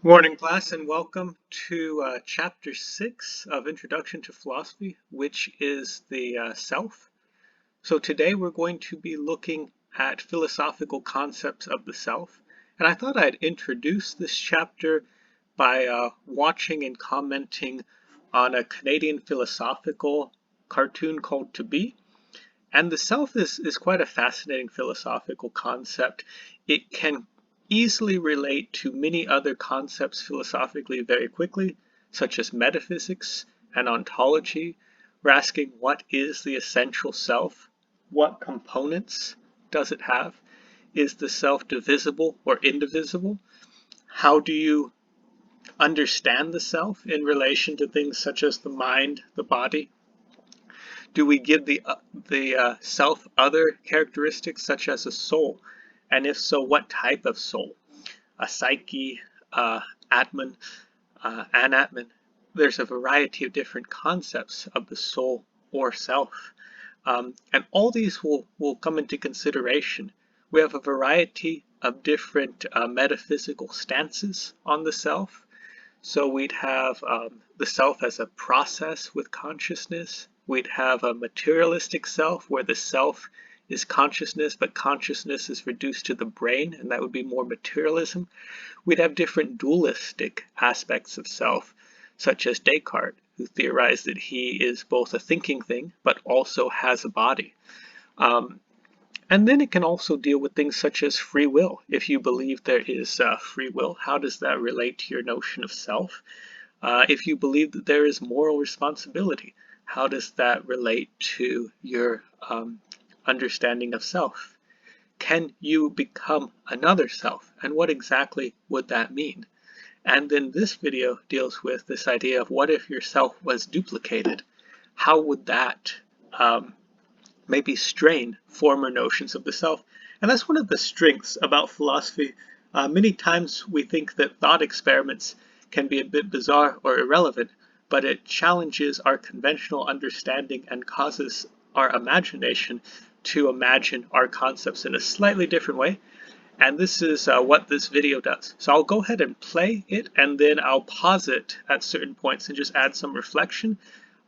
Morning, class, and welcome to Chapter 6 of Introduction to Philosophy, which is the self. So today we're going to be looking at philosophical concepts of the self. And I thought I'd introduce this chapter by watching and commenting on a Canadian philosophical cartoon called To Be. And the self is quite a fascinating philosophical concept. It can easily relate to many other concepts philosophically very quickly, such as metaphysics and ontology. We're asking, what is the essential self? What components does it have? Is the self divisible or indivisible? How do you understand the self in relation to things such as the mind, the body? Do we give the self other characteristics such as a soul? And if so, what type of soul? A psyche, Atman, anatman. There's a variety of different concepts of the soul or self. And all these will come into consideration. We have a variety of different metaphysical stances on the self. So we'd have the self as a process with consciousness. We'd have a materialistic self where the self is consciousness, but consciousness is reduced to the brain, and that would be more materialism. We'd have different dualistic aspects of self, such as Descartes, who theorized that he is both a thinking thing, but also has a body. And then it can also deal with things such as free will. If you believe there is free will, how does that relate to your notion of self? If you believe that there is moral responsibility, how does that relate to your understanding of self? Can you become another self? And what exactly would that mean? And then this video deals with this idea of what if your self was duplicated? How would that maybe strain former notions of the self? And that's one of the strengths about philosophy. Many times we think that thought experiments can be a bit bizarre or irrelevant, but it challenges our conventional understanding and causes our imagination to imagine our concepts in a slightly different way. And this is what this video does. So I'll go ahead and play it, and then I'll pause it at certain points and just add some reflection.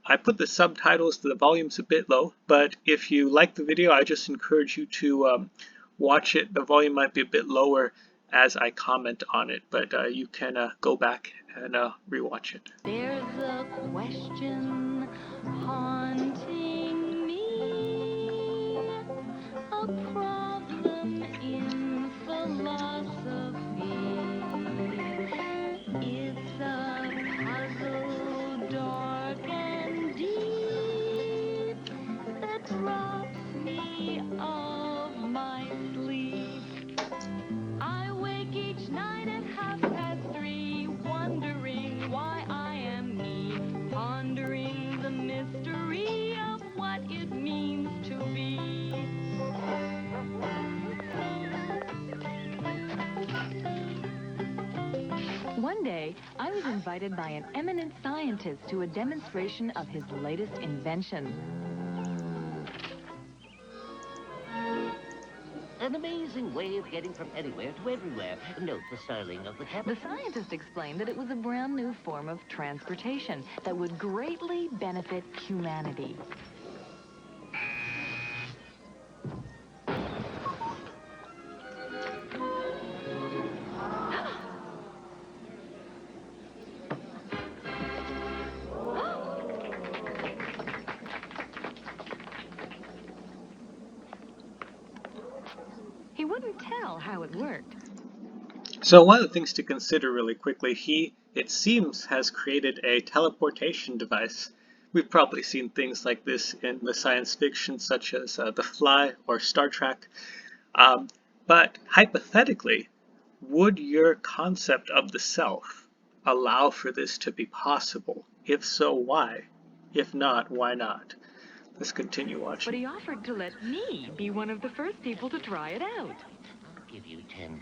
I put the subtitles, the volume's a bit low, but if you like the video, I just encourage you to watch it. The volume might be a bit lower as I comment on it, but you can go back and rewatch it. There's a question haunting me, a problem in philosophy. It's a puzzle dark and deep that robs me of my sleep. I wake each night at 3:30, wondering why I am me, pondering the mystery of what it means to be. One day, I was invited by an eminent scientist to a demonstration of his latest invention. An amazing way of getting from anywhere to everywhere. Note the styling of the The cabinet. scientist explained that it was a brand new form of transportation that would greatly benefit humanity. He wouldn't tell how it worked. So one of the things to consider really quickly, he, it seems, has created a teleportation device. We've probably seen things like this in the science fiction such as The Fly or Star Trek. But hypothetically, would your concept of the self allow for this to be possible? If so, why? If not, why not? Let's continue But watching. he offered to let me be one of the first people to try it out. I'll give you $10.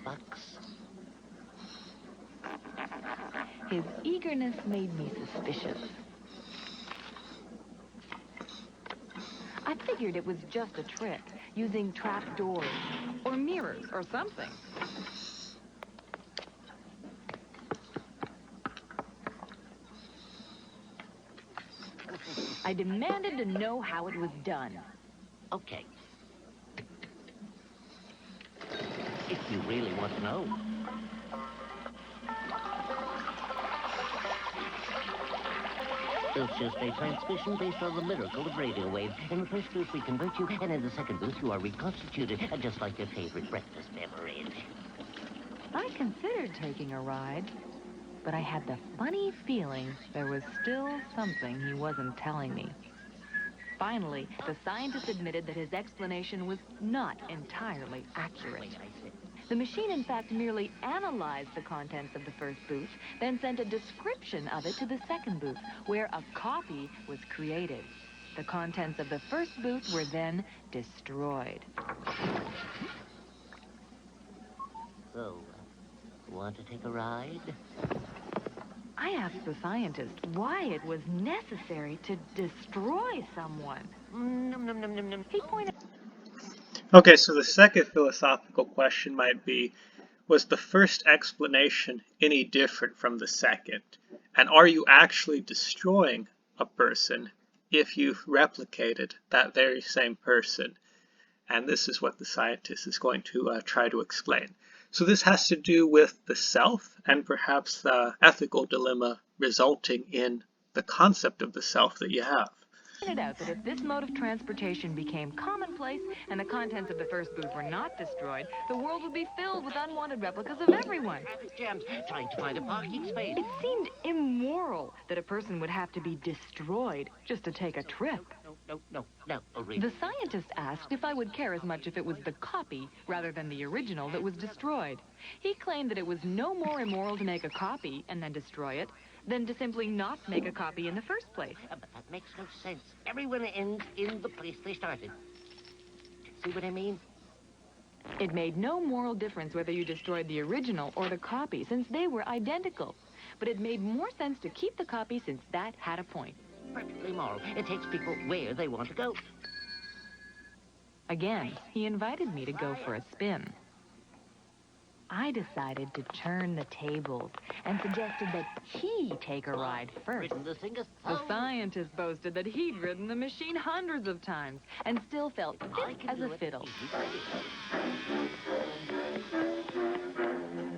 His eagerness made me suspicious. I figured it was just a trick, using trap doors or mirrors or something. I demanded to know how it was done. Okay. If you really want to know. It's just a transmission based on the miracle of radio waves. In the first booth, we convert you, and in the second booth, you are reconstituted, just like your favorite breakfast beverage. I considered taking a ride, but I had the funny feeling there was still something he wasn't telling me. Finally, the scientist admitted that his explanation was not entirely accurate. The machine, in fact, merely analyzed the contents of the first booth, then sent a description of it to the second booth, where a copy was created. The contents of the first booth were then destroyed. So, want to take a ride? I asked the scientist why it was necessary to destroy someone. Num, num, num, num, num. He pointed Okay, so the second philosophical question might be, was the first explanation any different from the second? And are you actually destroying a person if you've replicated that very same person? And this is what the scientist is going to try to explain. So this has to do with the self and perhaps the ethical dilemma resulting in the concept of the self that you have. out that if this mode of transportation became commonplace and the contents of the first booth were not destroyed, the world would be filled with unwanted replicas of everyone. Traffic jams, trying to find a parking space. It seemed immoral that a person would have to be destroyed just to take a trip. No, The scientist asked if I would care as much if it was the copy rather than the original that was destroyed. He claimed that it was no more immoral to make a copy and then destroy it than to simply not make a copy in the first place. But that makes no sense. Everyone ends in the place they started. See what I mean? It made no moral difference whether you destroyed the original or the copy, since they were identical. But it made more sense to keep the copy since that had a point. Perfectly moral. It takes people where they want to go. Again, he invited me to go for a spin. I decided to turn the tables and suggested that he take a ride first. Ridden the thing The scientist boasted that he'd ridden the machine hundreds of times and still felt fit as a fiddle.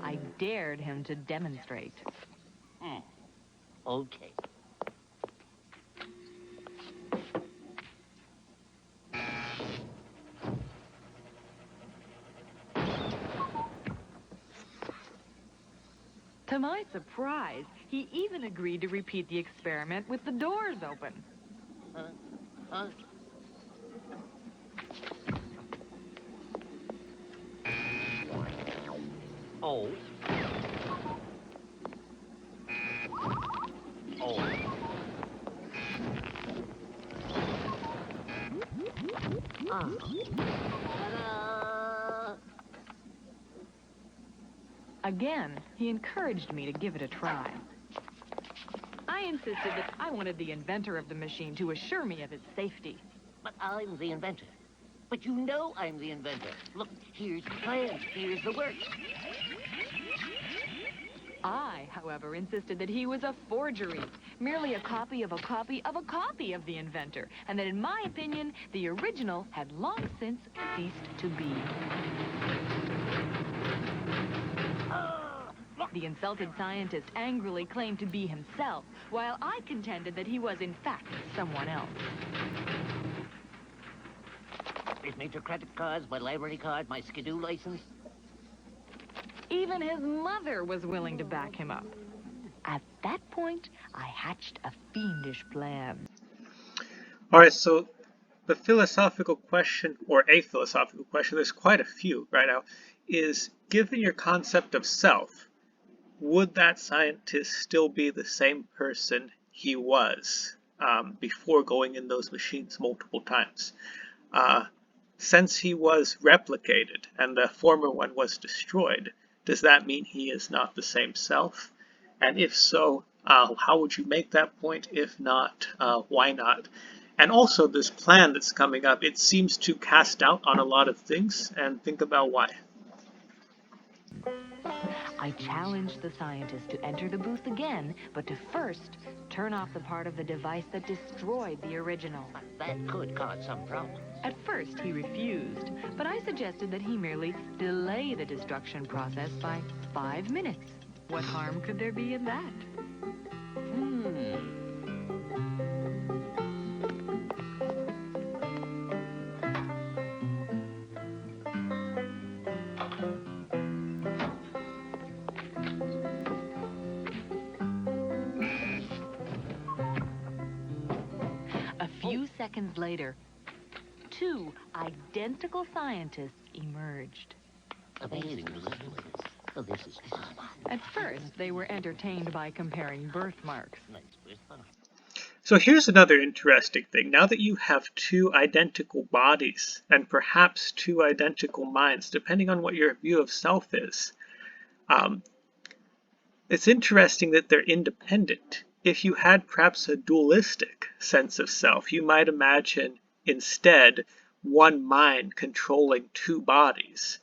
I dared him to demonstrate. Okay. To my surprise, he even agreed to repeat the experiment with the doors open. Oh. Again, he encouraged me to give it a try. I insisted that I wanted the inventor of the machine to assure me of its safety. But I'm the inventor. But you know I'm the inventor. Look, here's the plans. Here's the works. I, however, insisted that he was a forgery, merely a copy of a copy of a copy of the inventor, and that in my opinion, the original had long since ceased to be. The insulted scientist angrily claimed to be himself, while I contended that he was in fact someone else. Here's major credit cards, my library card, my skidoo license. Even his mother was willing to back him up. At that point, I hatched a fiendish plan. All right, so the philosophical question, or a philosophical question, there's quite a few right now, is given your concept of self, would that scientist still be the same person he was before going in those machines multiple times? Since he was replicated and the former one was destroyed, does that mean he is not the same self? And if so, how would you make that point? If not, why not? And also this plan that's coming up, it seems to cast doubt on a lot of things, and think about why. I challenged the scientist to enter the booth again, but to first turn off the part of the device that destroyed the original. That could cause some problems. At first, he refused, but I suggested that he merely delay the destruction process by 5 minutes. What harm could there be in that? A few seconds later, 2 identical scientists emerged. Amazing. Oh, this is fun. At first, they were entertained by comparing birthmarks. So here's another interesting thing. Now that you have 2 identical bodies and perhaps 2 identical minds, depending on what your view of self is, it's interesting that they're independent. If you had perhaps a dualistic sense of self, you might imagine instead one mind controlling 2 bodies.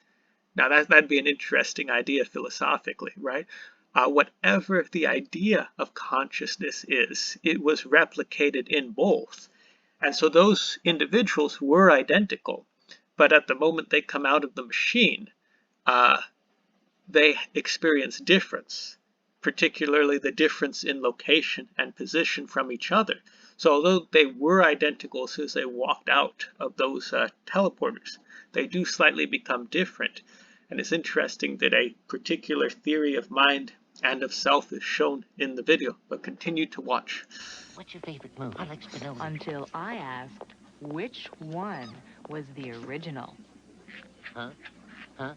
Now that'd be an interesting idea philosophically, right? Whatever the idea of consciousness is, it was replicated in both. And so those individuals were identical, but at the moment they come out of the machine, they experience difference, particularly the difference in location and position from each other. So although they were identical as soon as they walked out of those teleporters, they do slightly become different. And it's interesting that a particular theory of mind and of self is shown in the video, but continue to watch. What's your favorite move? I like Spinelli. Until I asked which one was the original. Huh? The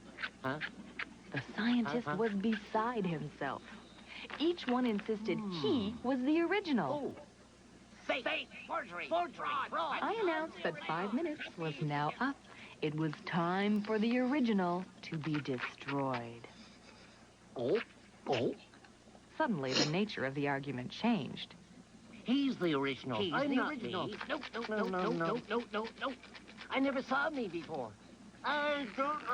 scientist was beside himself. Each one insisted he was the original. Fake, forgery, fraud. I announced that 5 minutes was now up. It was time for the original to be destroyed. Oh. Suddenly, the nature of the argument changed. He's the original. I'm the not original. me. No. I never saw me before. I don't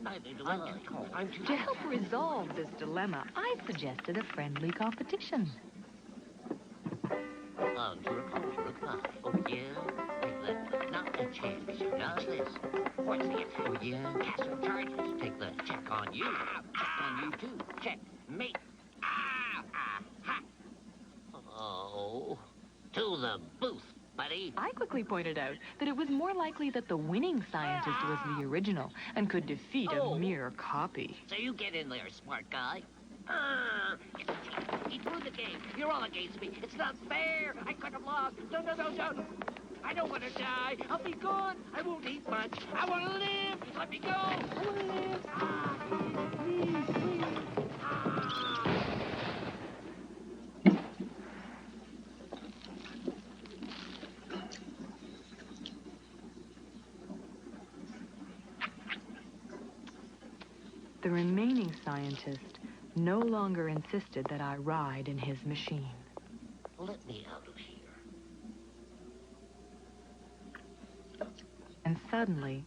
Neither do I. I'm too To help resolve this dilemma, I suggested a friendly competition. Oh, yeah? Take that. Not a chance. Just this. What's the attack? Oh, yeah? Castle charges. Take the check on you. Check on you, too. Check. Mate. Oh. To the booth, buddy. I quickly pointed out that it was more likely that the winning scientist was the original and could defeat a mere copy. So you get in there, smart guy. He threw the game. You're all against me. It's not fair. I could have lost. No. I don't want to die. I'll be gone. I won't eat much. I want to live. Let me go. I want to live. Please. The remaining scientist no longer insisted that I ride in his machine. Let me out of here. And suddenly,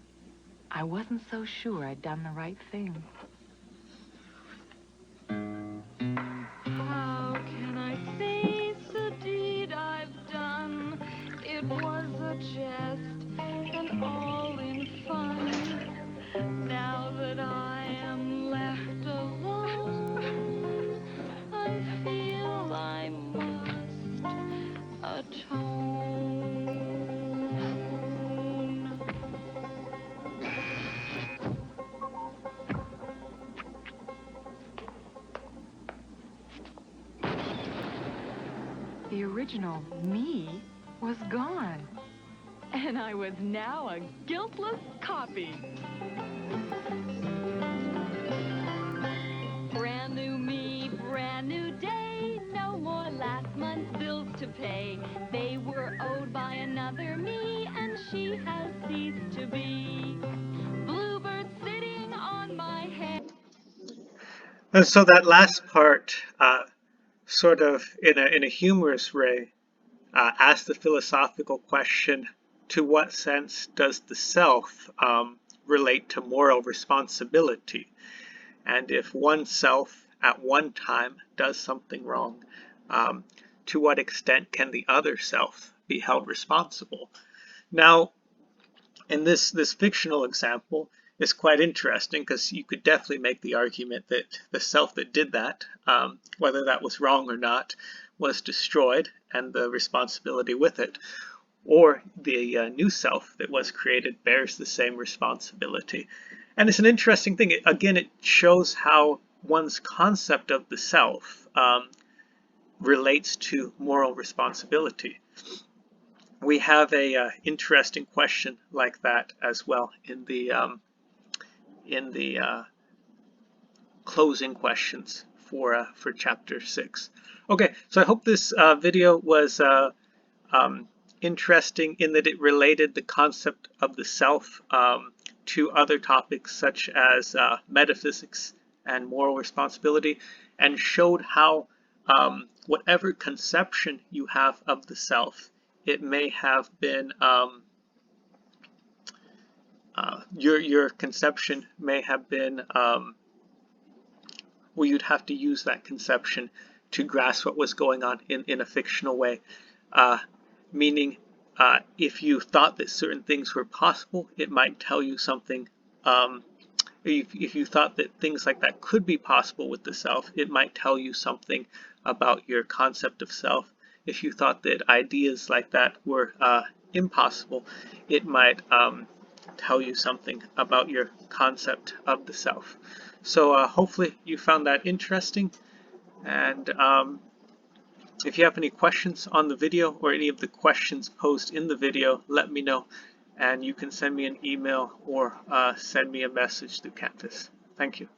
I wasn't so sure I'd done the right thing. How can I face the deed I've done? It was a jest and all in fun. Now that I am left alone, I feel I must atone. The original me was gone, and I was now a guiltless copy. Brand new me, brand new day. No more last month's bills to pay. They were owed by another me, and she has ceased to be. Bluebird sitting on my head. And so that last part, sort of in a humorous way, asks the philosophical question: to what sense does the self relate to moral responsibility. And if one self at one time does something wrong, to what extent can the other self be held responsible? Now, in this fictional example, is quite interesting because you could definitely make the argument that the self that did that, whether that was wrong or not, was destroyed and the responsibility with it, or the new self that was created bears the same responsibility. And it's an interesting thing. Again, it shows how one's concept of the self relates to moral responsibility. We have a interesting question like that as well in the closing questions for chapter 6. Okay, so I hope this video was interesting in that it related the concept of the self to other topics such as metaphysics and moral responsibility, and showed how whatever conception you have of the self, it may have been your conception may have been well, you'd have to use that conception to grasp what was going on in a fictional way. Meaning, if you thought that certain things were possible, it might tell you something. If you thought that things like that could be possible with the self, it might tell you something about your concept of self. If you thought that ideas like that were impossible, it might tell you something about your concept of the self. So hopefully you found that interesting, and if you have any questions on the video or any of the questions posed in the video, let me know, and you can send me an email or send me a message through Canvas. Thank you.